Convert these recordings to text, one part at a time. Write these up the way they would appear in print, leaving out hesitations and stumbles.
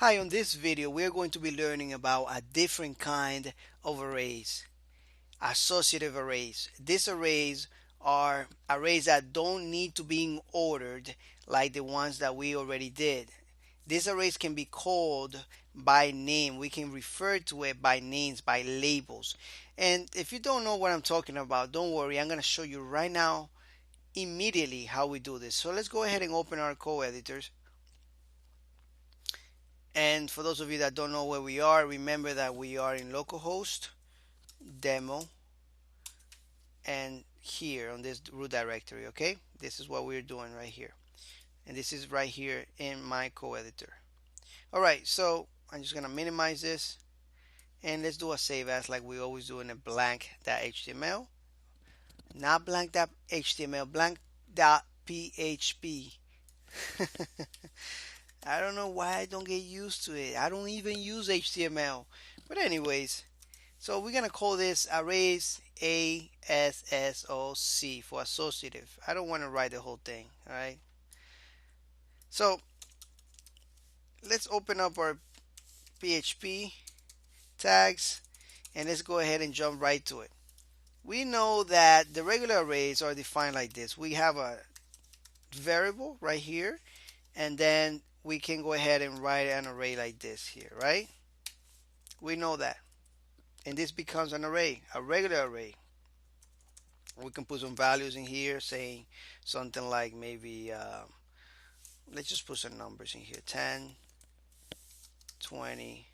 Hi, on this video we're going to be learning about a different kind of arrays, associative arrays. These arrays are arrays that don't need to be in ordered like the ones that we already did. These arrays can be called by name. We can refer to it by names, by labels. And if you don't know what I'm talking about, don't worry, I'm going to show you right now immediately how we do this. So let's go ahead and open our co-editors. And for those of you that don't know where we are, remember that we are in localhost, demo, and here on this root directory, okay? This is what we're doing right here. And this is right here in my co-editor. Alright, so I'm just going to minimize this. And let's do a save as like we always do in a blank.html. Not blank.html, blank.php. I don't know why I don't get used to it. I don't even use HTML. But anyways, so we're going to call this arrays ASSOC for associative. I don't want to write the whole thing. All right. So let's open up our PHP tags and let's go ahead and jump right to it. We know that the regular arrays are defined like this. We have a variable right here, and then we can go ahead and write an array like this here, right? We know that. And this becomes an array, a regular array. We can put some values in here saying something like maybe, let's just put some numbers in here, 10, 20,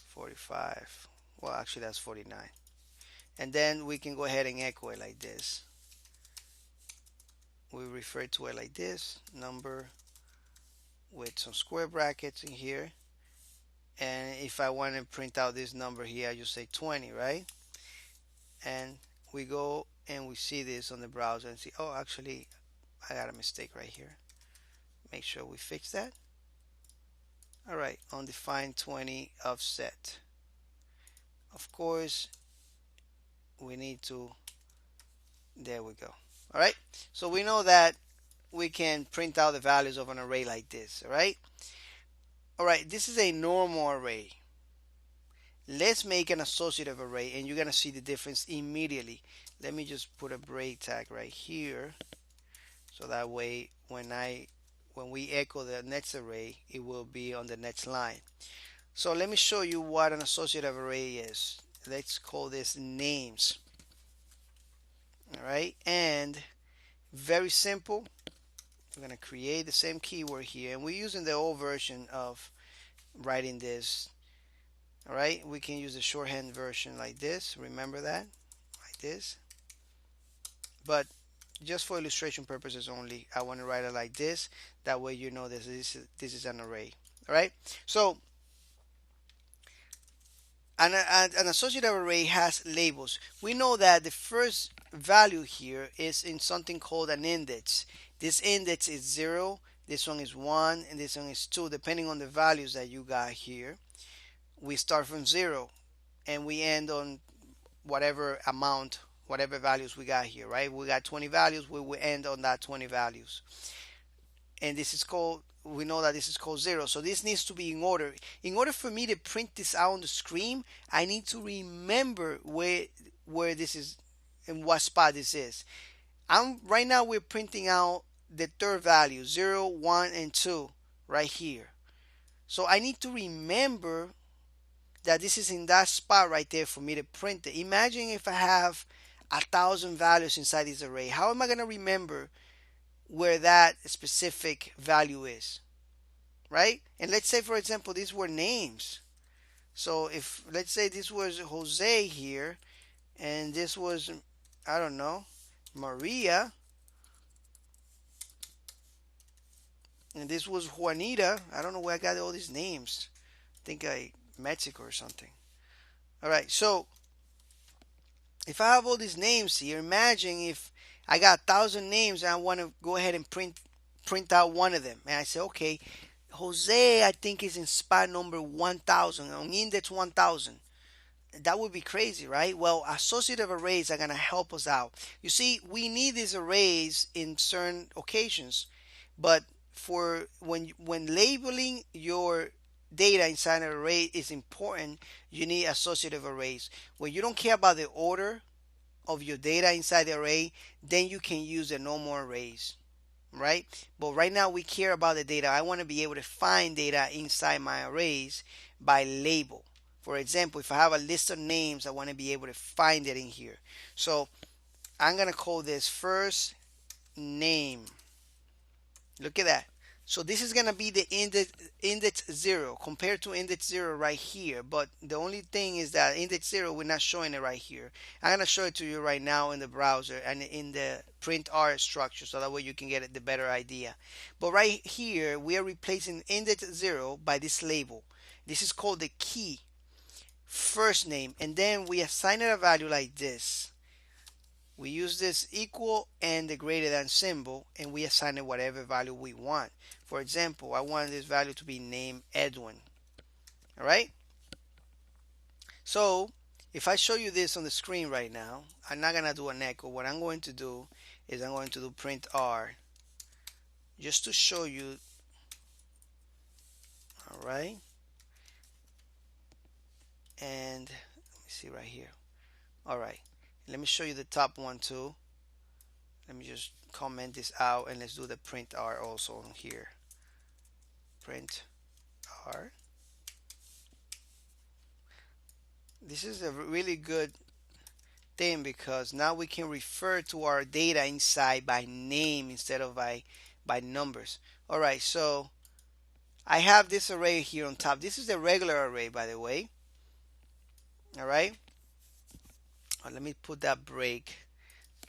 45. Well, actually that's 49. And then we can go ahead and echo it like this. We refer to it like this, number with some square brackets in here. And if I want to print out this number here, I just say 20, right? And we go and we see this on the browser and see, oh, actually I got a mistake right here. Make sure we fix that. All right, undefined 20 offset. Of course, we need to, there we go. All right, so we know that we can print out the values of an array like this. All right. All right, this is a normal array. Let's make an associative array and you're gonna see the difference immediately. Let me just put a break tag right here, so that way when we echo the next array, it will be on the next line. So let me show you what an associative array is. Let's call this names. All right, and very simple. We're gonna create the same keyword here, and we're using the old version of writing this. All right, we can use the shorthand version like this. Remember that, like this. But just for illustration purposes only, I want to write it like this. That way you know this is an array. All right. So an associative array has labels. We know that the first value here is in something called an index. This index is 0, this one is 1, and this one is 2, depending on the values that you got here. We start from 0 and we end on whatever amount, whatever values we got here, right? We got 20 values, we will end on that 20 values. And this is called, we know that this is called 0. So this needs to be in order. In order for me to print this out on the screen, I need to remember where this is and what spot this is. Right now we're printing out the third value, 0, 1, and 2 right here. So I need to remember that this is in that spot right there for me to print it. Imagine if I have 1,000 values inside this array. How am I going to remember where that specific value is, right? And let's say, for example, these were names. So if, let's say this was Jose here, and this was, I don't know, Maria, and this was Juanita. I don't know where I got all these names. I think Mexico or something. All right, so if I have all these names here, imagine if I got 1,000 names and I want to go ahead and print out one of them. And I say, okay, Jose, I think is in spot number 1,000, on index 1,000. That would be crazy, right? Well, associative arrays are going to help us out. You see, we need these arrays in certain occasions, but for when labeling your data inside an array is important, you need associative arrays. When you don't care about the order of your data inside the array, then you can use the normal arrays, right? But right now we care about the data. I want to be able to find data inside my arrays by label. For example, if I have a list of names, I want to be able to find it in here. So I'm going to call this first name. Look at that. So this is going to be the index 0 compared to index 0 right here. But the only thing is that index 0, we're not showing it right here. I'm going to show it to you right now in the browser and in the print R structure, so that way you can get the better idea. But right here, we are replacing index 0 by this label. This is called the key, first name. And then we assign it a value like this. We use this equal and the greater than symbol, and we assign it whatever value we want. For example, I want this value to be named Edwin. All right. So if I show you this on the screen right now, I'm not gonna do an echo. What I'm going to do is I'm going to do print R just to show you. All right. And let me see right here. All right. Let me show you the top one too. Let me just comment this out, and let's do the print R also here. Print R. This is a really good thing because now we can refer to our data inside by name instead of by numbers. All right, so I have this array here on top. This is a regular array, by the way. All right. Let me put that break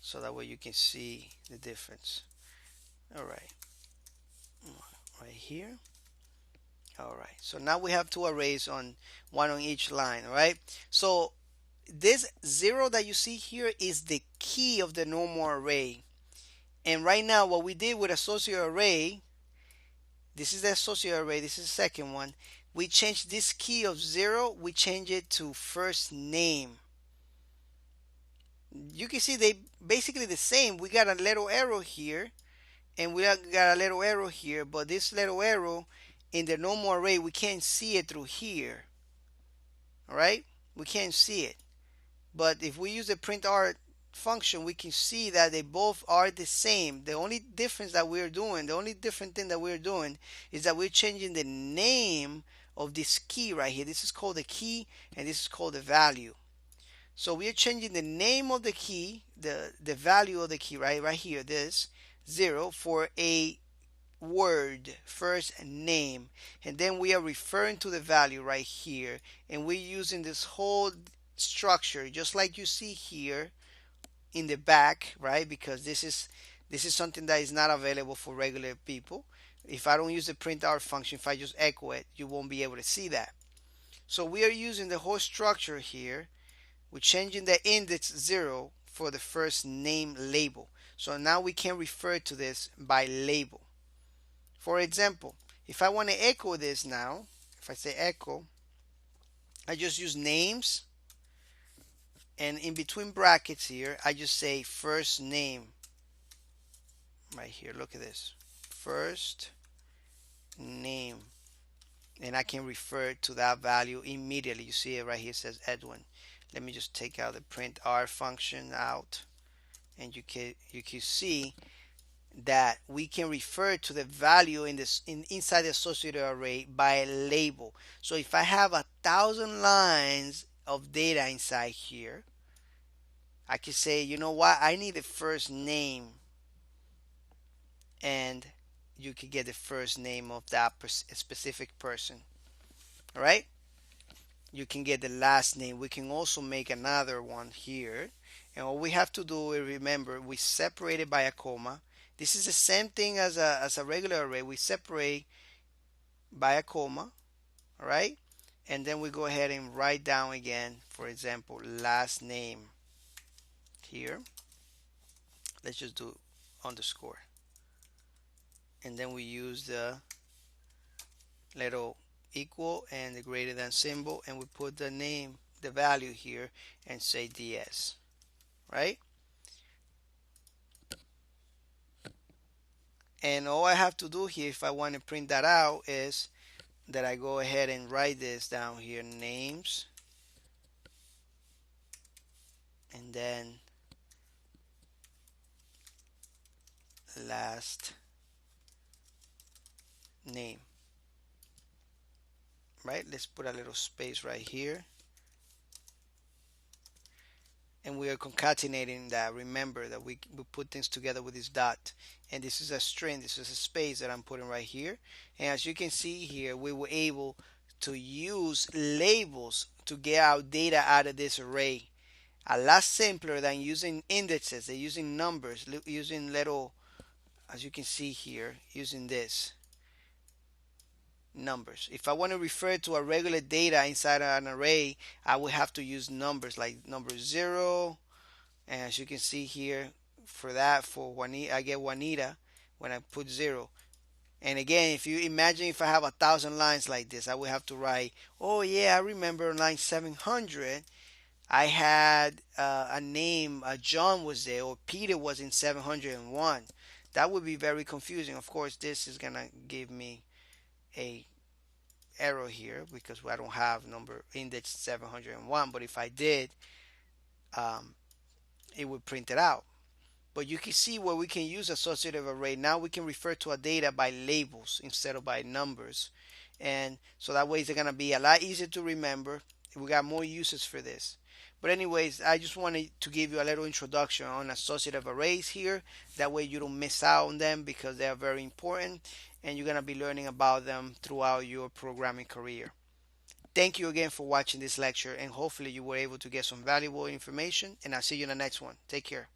so that way you can see the difference. All right. Right here. All right. So now we have two arrays, one on each line. All right. So this 0 that you see here is the key of the normal array. And right now what we did with associative array, this is the associative array, this is the second one. We changed this key of 0, we change it to first name. You can see they basically the same. We got a little arrow here, and we got a little arrow here, but this little arrow in the normal array, we can't see it through here. All right, we can't see it. But if we use the print R function, we can see that they both are the same. The only difference that we're doing, the only different thing that we're doing is that we're changing the name of this key right here. This is called the key, and this is called the value. So we are changing the name of the key, the value of the key, right here, this 0 for a word, first name, and then we are referring to the value right here, and we're using this whole structure just like you see here in the back, right? Because this is something that is not available for regular people. If I don't use the print R function, if I just echo it, you won't be able to see that. So we are using the whole structure here. We're changing the index 0 for the first name label. So now we can refer to this by label. For example, if I want to echo this now, if I say echo, I just use names, and in between brackets here, I just say first name. Right here, look at this. First name. And I can refer to that value immediately. You see it right here, it says Edwin. Let me just take out the print R function out, and you can see that we can refer to the value inside the associative array by label. So if I have 1,000 lines of data inside here, I can say, you know what, I need the first name, and you can get the first name of that specific person. All right. You can get the last name. We can also make another one here, and all we have to do is remember we separate it by a comma. This is the same thing as a regular array. We separate by a comma, all right, and then we go ahead and write down again, for example, last name here. Let's just do underscore, and then we use the little equal and the greater than symbol, and we put the name, the value here, and say DS, right? And all I have to do here if I want to print that out is that I go ahead and write this down here, names, and then last name, right? Let's put a little space right here. And we are concatenating that. Remember that we put things together with this dot. And this is a string, this is a space that I'm putting right here. And as you can see here, we were able to use labels to get our data out of this array. A lot simpler than using indexes. They're using numbers, using little, as you can see here, using this numbers. If I want to refer to a regular data inside an array, I would have to use numbers like number 0. And as you can see here, for that, for Juanita, I get Juanita when I put 0. And again, if you imagine if I have 1,000 lines like this, I would have to write, oh yeah, I remember on line 700, I had a name, John was there, or Peter was in 701. That would be very confusing. Of course, this is gonna give me a error here because I don't have number index 701. But if I did, um, it would print it out. But you can see where we can use associative array. Now we can refer to a data by labels instead of by numbers. And so that way it's going to be a lot easier to remember. We got more uses for this. But anyways, I just wanted to give you a little introduction on associative arrays here. That way you don't miss out on them because they are very important. And you're going to be learning about them throughout your programming career. Thank you again for watching this lecture, and hopefully you were able to get some valuable information, and I'll see you in the next one. Take care.